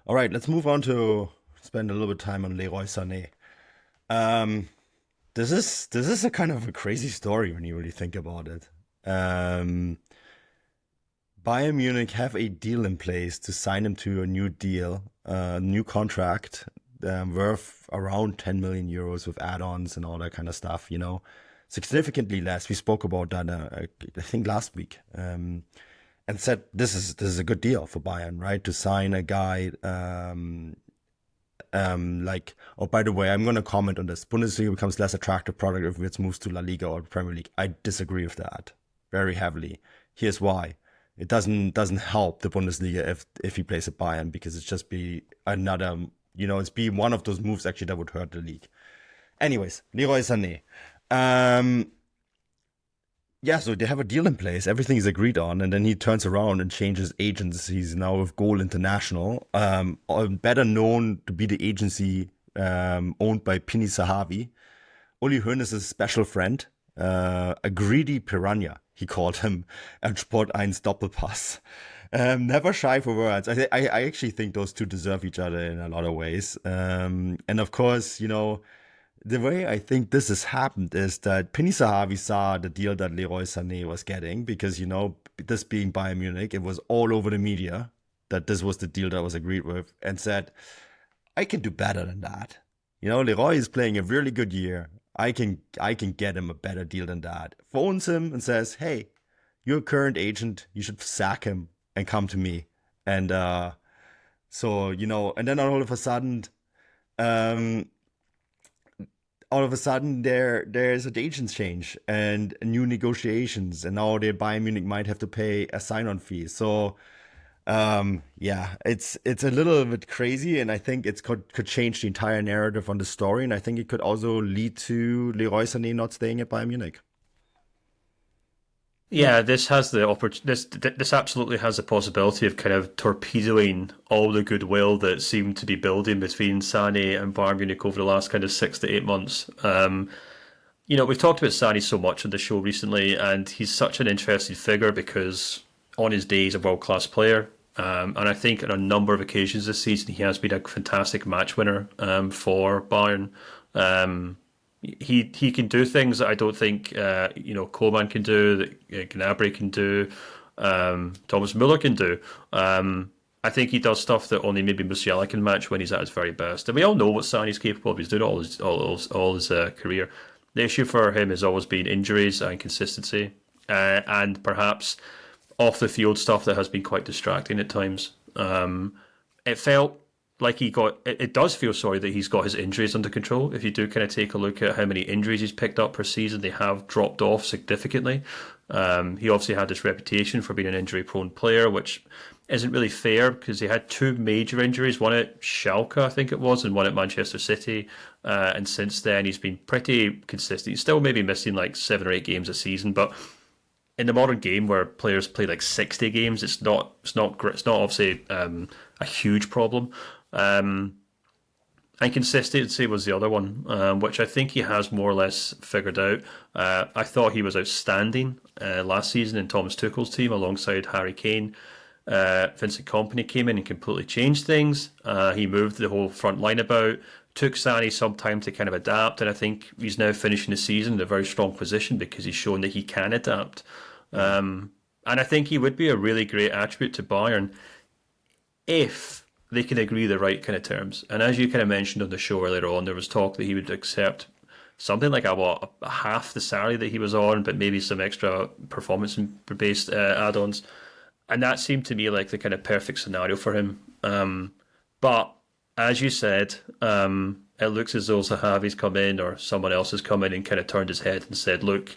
All right, let's move on to spend a little bit of time on Leroy Sané. Um, this is a kind of a crazy story when you really think about it. Um, Bayern Munich have a deal in place to sign him to a new deal, new contract, worth around 10 million euros with add-ons and all that kind of stuff. Significantly less. We spoke about that, I think last week, and said this is a good deal for Bayern, right? To sign a guy, like, oh, by the way, I'm going to comment on this. Bundesliga becomes less attractive product if it moves to La Liga or Premier League. I disagree with that very heavily. Here's why. It doesn't help the Bundesliga if he plays at Bayern, because it's just be another, it's be one of those moves actually that would hurt the league. Anyways, Leroy Sané. Um, yeah, so they have a deal in place. Everything is agreed on, and then he turns around and changes agents. He's now with Goal International, better known to be the agency owned by Pini Sahavi. Uli Hoeneß' special friend, a greedy piranha, he called him, at Sport 1 Doppelpass. Never shy for words. I actually think those two deserve each other in a lot of ways. And of course, the way I think this has happened is that Pini Sahavi saw the deal that Leroy Sané was getting, because, this being Bayern Munich, it was all over the media that this was the deal that was agreed with, and said, I can do better than that. Leroy is playing a really good year. I can get him a better deal than that. Phones him and says, hey, you're a current agent. You should sack him and come to me. And and then um, all of a sudden there's a agents change and new negotiations, and now the Bayern Munich might have to pay a sign-on fee. So yeah, it's a little bit crazy, and I think it could change the entire narrative on the story, and I think it could also lead to Leroy Sané not staying at Bayern Munich. Yeah, this has the this absolutely has the possibility of kind of torpedoing all the goodwill that seemed to be building between Sané and Bayern Munich over the last kind of 6 to 8 months. We've talked about Sané so much on the show recently, and he's such an interesting figure because on his day he's a world class player. And I think on a number of occasions this season he has been a fantastic match winner for Bayern. Um, he can do things that I don't think Coleman can do, that Gnabry can do, Thomas Muller can do. I think he does stuff that only maybe Musiala can match when he's at his very best. And we all know what Sané's capable of. He's doing it all his career. The issue for him has always been injuries and consistency, and perhaps off the field stuff that has been quite distracting at times. It felt like it does feel sorry that he's got his injuries under control. If you do kind of take a look at how many injuries he's picked up per season, they have dropped off significantly. He obviously had this reputation for being an injury prone player, which isn't really fair because he had two major injuries, one at Schalke, I think it was, and one at Manchester City. And since then, he's been pretty consistent. He's still maybe missing like 7 or 8 games a season, but in the modern game where players play like 60 games, it's not obviously a huge problem. Um, and consistency was the other one, which I think he has more or less figured out. I thought he was outstanding last season in Thomas Tuchel's team alongside Harry Kane. Vincent Kompany came in and completely changed things. He moved the whole front line about. Took Sani some time to kind of adapt, and I think he's now finishing the season in a very strong position because he's shown that he can adapt. And I think he would be a really great attribute to Bayern if they can agree the right kind of terms. And as you kind of mentioned on the show earlier on, there was talk that he would accept something like a half the salary that he was on, but maybe some extra performance-based add-ons. And that seemed to me like the kind of perfect scenario for him. But as you said, it looks as though Zahavi's come in or someone else has come in and kind of turned his head and said, look,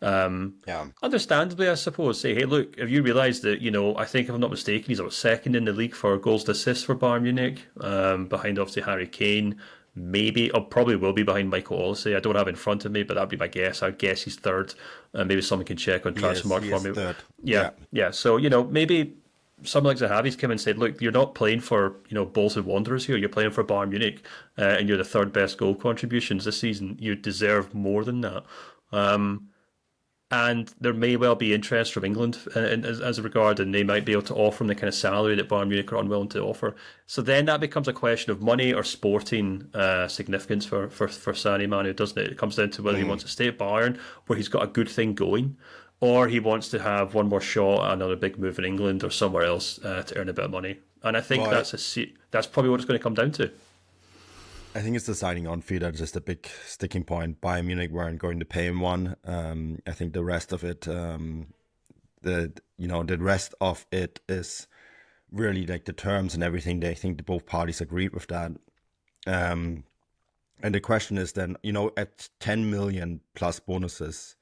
Yeah. understandably, I suppose, say, hey, look, have you realised that, I think if I'm not mistaken, he's about second in the league for goals to assists for Bayern Munich, behind obviously Harry Kane, maybe, or probably will be behind Michael Olise. I don't have it in front of me, but that'd be my guess. I'd guess he's third. Maybe someone can check on Transfermarkt He for is me. third. Yeah, Yeah. yeah. So, maybe someone like Zahavi's come and said, look, you're not playing for, Bolton Wanderers here. You're playing for Bayern Munich, and you're the third best goal contributions this season. You deserve more than that. And there may well be interest from England as a regard, and they might be able to offer him the kind of salary that Bayern Munich are unwilling to offer. So then that becomes a question of money or sporting significance for Sané Manu, doesn't it? It comes down to whether he wants to stay at Bayern, where he's got a good thing going, or he wants to have one more shot at another big move in England or somewhere else to earn a bit of money. And I think Well, that's probably what it's going to come down to. I think it's the signing on fee that's just a big sticking point. Bayern Munich weren't going to pay him one. I think the rest of it, the rest of it is really like the terms and everything. They think both parties agreed with that. And the question is then, at 10 million plus bonuses,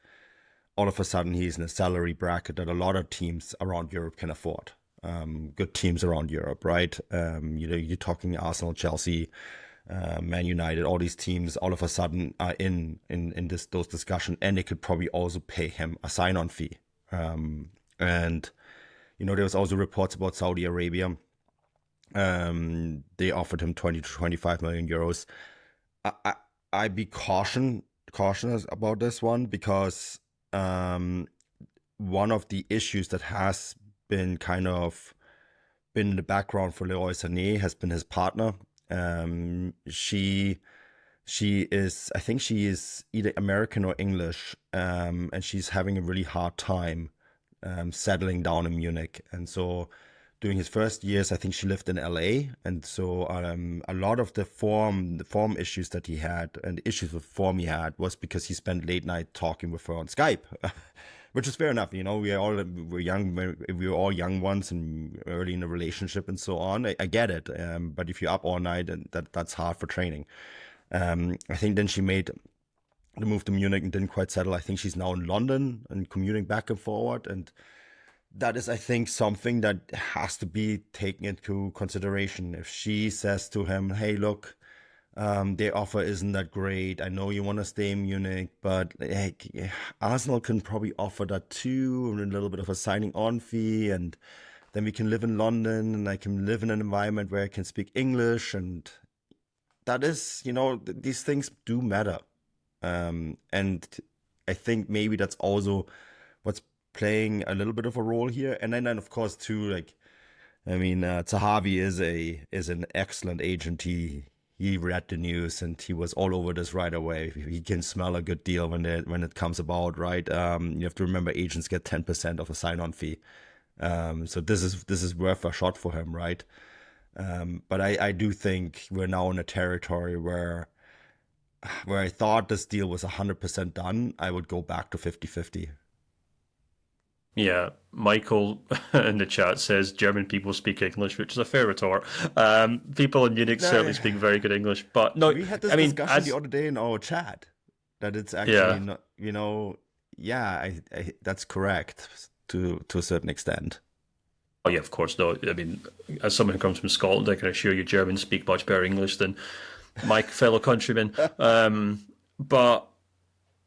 all of a sudden he's in a salary bracket that a lot of teams around Europe can afford. Good teams around Europe, right? You're talking Arsenal, Chelsea, Man United, all these teams all of a sudden are in those discussions, and they could probably also pay him a sign-on fee. And there was also reports about Saudi Arabia. They offered him 20 to 25 million euros. I'd be cautious about this one because one of the issues that has been kind of been in the background for Leroy Sané has been his partner. She is, I think she is either American or English, and she's having a really hard time settling down in Munich. And so during his first years, I think she lived in LA. And so a lot of the form issues that he had and the issues with form he had was because he spent late night talking with her on Skype. Which is fair enough, we're young, we were all young once and early in a relationship and so on. I get it, but if you're up all night, and that's hard for training. I think then she made the move to Munich and didn't quite settle. I think she's now in London and commuting back and forward, and that is, I think, something that has to be taken into consideration. If she says to him, "Hey, look, their offer isn't that great. I know you want to stay in Munich, but Arsenal can probably offer that too, and a little bit of a signing on fee, and then we can live in London, and I can live in an environment where I can speak English, and that is, these things do matter. And I think maybe that's also what's playing a little bit of a role here. And then of course too, Zahavi is an excellent agent. He read the news and he was all over this right away. He can smell a good deal when it comes about, right? You have to remember agents get 10% of a sign-on fee. So this is worth a shot for him, right? But I do think we're now in a territory where I thought this deal was 100% done. I would go back to 50-50. Yeah, Michael in the chat says German people speak English, which is a fair retort. People in Munich certainly speak very good English, but no, We had this discussion the other day in our chat that it's actually not, that's correct to a certain extent. Oh yeah, of course. No, I mean, as someone who comes from Scotland, I can assure you Germans speak much better English than my fellow countrymen.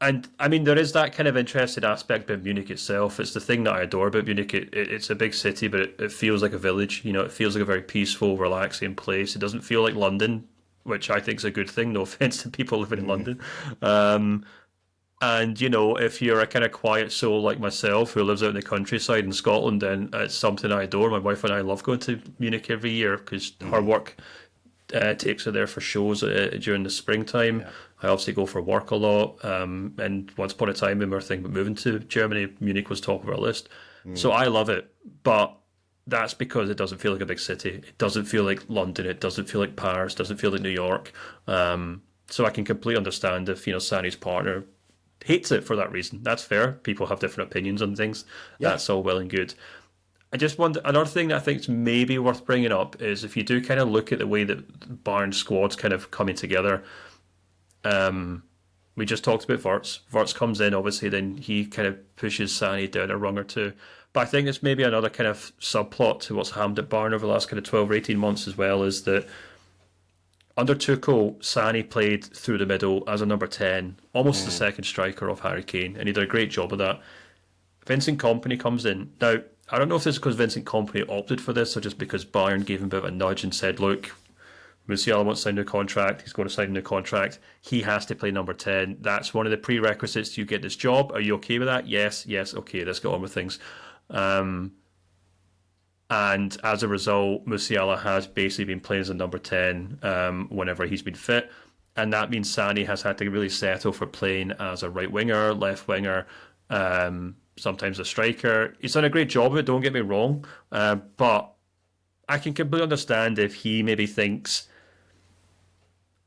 And I mean, there is that kind of interesting aspect about Munich itself. It's the thing that I adore about Munich. It's a big city, but it feels like a village. It feels like a very peaceful, relaxing place. It doesn't feel like London, which I think is a good thing. No offense to people living in London. And, if you're a kind of quiet soul like myself who lives out in the countryside in Scotland, then it's something I adore. My wife and I love going to Munich every year because her work takes her there for shows during the springtime. Yeah. I obviously go for work a lot. And once upon a time, when we were thinking about moving to Germany, Munich was top of our list. So I love it. But that's because it doesn't feel like a big city. It doesn't feel like London. It doesn't feel like Paris. It doesn't feel like New York. So I can completely understand if, Sané's partner hates it for that reason. That's fair. People have different opinions on things. Yeah. That's all well and good. I just wonder, another thing that I think is maybe worth bringing up is if you do kind of look at the way that Bayern's squad's kind of coming together. We just talked about Wirtz. Wirtz comes in, obviously, then he kind of pushes Sané down a rung or two. But I think it's maybe another kind of subplot to what's happened at Bayern over the last kind of 12 or 18 months as well, is that under Tuchel, Sané played through the middle as a number 10, almost the second striker of Harry Kane, and he did a great job of that. Vincent Kompany comes in. Now, I don't know if this is because Vincent Kompany opted for this or just because Bayern gave him a bit of a nudge and said, look, Musiala wants to sign a new contract. He's going to sign a new contract. He has to play number 10. That's one of the prerequisites to you get this job. Are you okay with that? Yes, yes, okay, let's get on with things. And as a result, Musiala has basically been playing as a number 10 whenever he's been fit. And that means Sané has had to really settle for playing as a right winger, left winger, sometimes a striker. He's done a great job of it, don't get me wrong. But I can completely understand if he maybe thinks,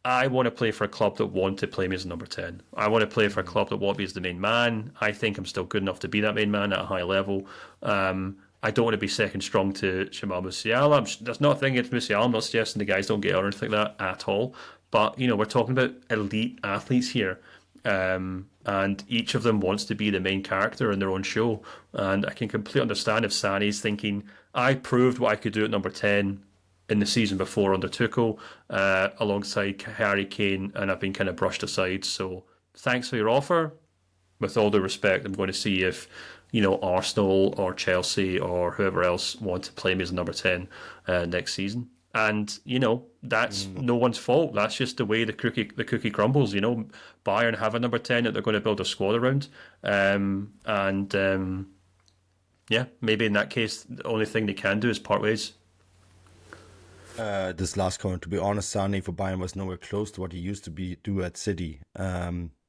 I want to play for a club that want to play me as a number 10. I want to play for a club that want me as the main man. I think I'm still good enough to be that main man at a high level. I don't want to be second strong to Jamal Musiala. There's not a thing against Musiala. I'm not suggesting the guys don't get on or anything like that at all. But, we're talking about elite athletes here. And each of them wants to be the main character in their own show. And I can completely understand if Sané's thinking, I proved what I could do at number 10 in the season before under Tuchel, alongside Harry Kane, and I've been kind of brushed aside. So thanks for your offer. With all due respect, I'm going to see if Arsenal or Chelsea or whoever else want to play me as a number 10 next season. And that's no one's fault. That's just the way the cookie crumbles. Bayern have a number 10 that they're going to build a squad around, yeah, maybe in that case, the only thing they can do is part ways. This last comment, to be honest, Sané for Bayern was nowhere close to what he used to do at City.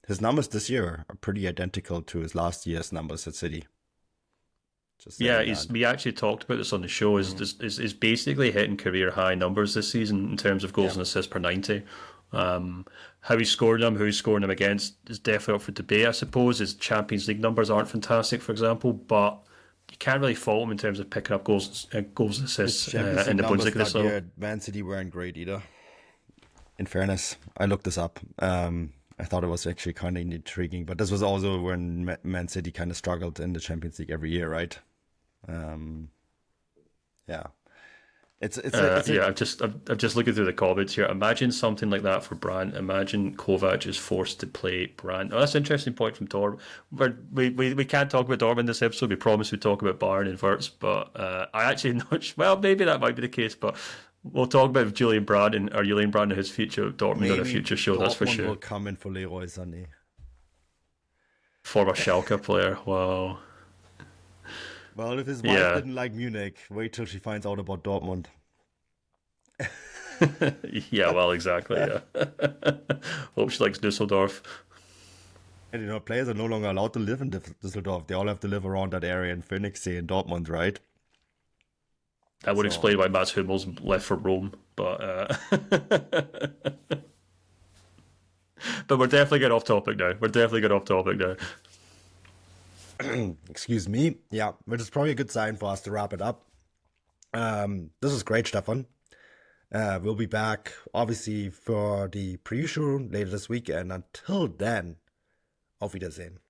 His numbers this year are pretty identical to his last year's numbers at City. Yeah, we actually talked about this on the show. Is basically hitting career high numbers this season in terms of goals and assists per 90. How he's scoring them, who he's scoring them against is definitely up for debate. I suppose his Champions League numbers aren't fantastic, for example, but you can't really fault him in terms of picking up goals and assists in the Bundesliga this level. Man City weren't great either. In fairness, I looked this up. I thought it was actually kind of intriguing, but this was also when Man City kind of struggled in the Champions League every year, right? Yeah. I'm just looking through the comments here. Imagine something like that for Brandt. Imagine Kovac is forced to play Brandt. Oh, that's an interesting point from Torb. We can't talk about Dortmund this episode. We promised we'd talk about Bayern and Wirtz, but I actually not. Well, maybe that might be the case, but we'll talk about Julian Brandt and his future at Dortmund on a future show. Dortmund, that's for sure. Will come in for Leroy Sané. Former Schalke player. Wow. Well, if his wife didn't like Munich, wait till she finds out about Dortmund. Yeah, well, exactly. Yeah. Hope she likes Düsseldorf. And players are no longer allowed to live in Düsseldorf. They all have to live around that area in Phoenixsee in Dortmund, right? That would explain why Mats Hummels left for Rome, but but we're definitely getting off topic now. Excuse me. Yeah, which is probably a good sign for us to wrap it up. This is great, Stefan. We'll be back, obviously, for the pre-show later this week. And until then, auf Wiedersehen.